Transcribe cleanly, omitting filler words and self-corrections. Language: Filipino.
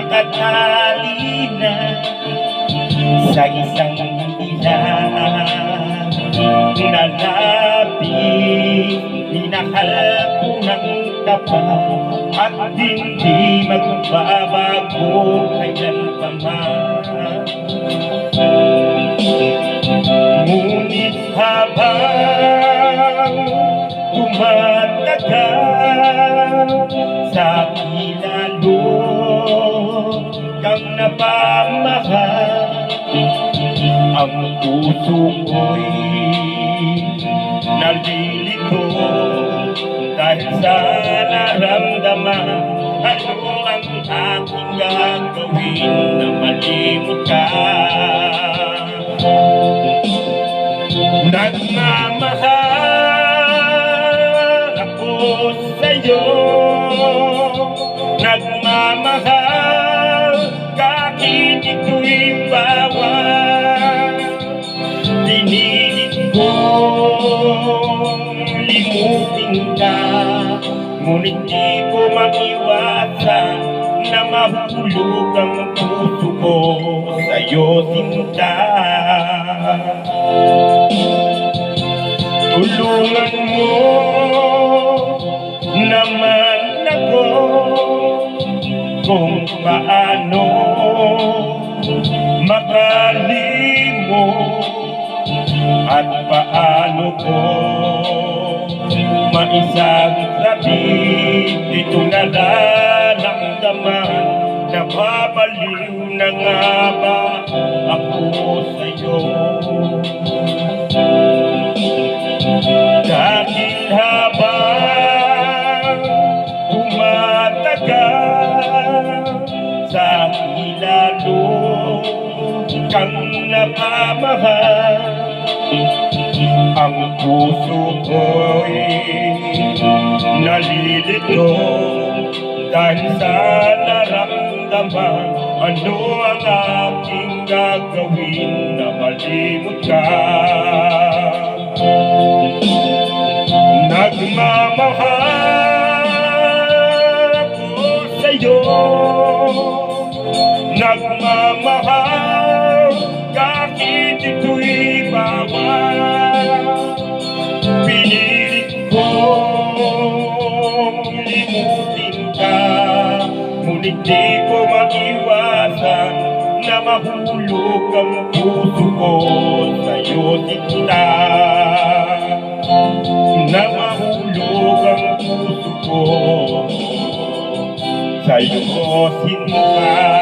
nakatali na sa isang ilang na labing minahal ko ng tapat at hindi magbabago kailanpaman. Ngunit habang tumatagal sa kilalo kang napamahal, ang puso ko'y nalilito dahil sa naramdaman. Ano ang aking gagawin na malimot ka? Nagmamahal ako sa'yo, nagmamahal kahit ito'y bawal. Pinilit kong limutin ka, ngunit di ko maiwasan na mahulog ang puso ko sa'yo, sinta. Tulungan mo naman ako kung paano makalimot at paano ko maisagsabi itong nararamdaman. Nababaliw na nga ba ako sa'yo? Dahil habang tumatagal sa ilalo kang napamahal, ang puso ko'y nalilito dahil sa naramdaman. Ano ang aking gagawin na malimot ka? Nagmamahal ako sa'yo, nagmamahal kahit ito'y bawal. Pinilit kong limutin ka, ngunit di ko maiwasan na mahulog ang puso ko sa'yo, sinta. Na mahulog ang puso ko sa'yo, sinta.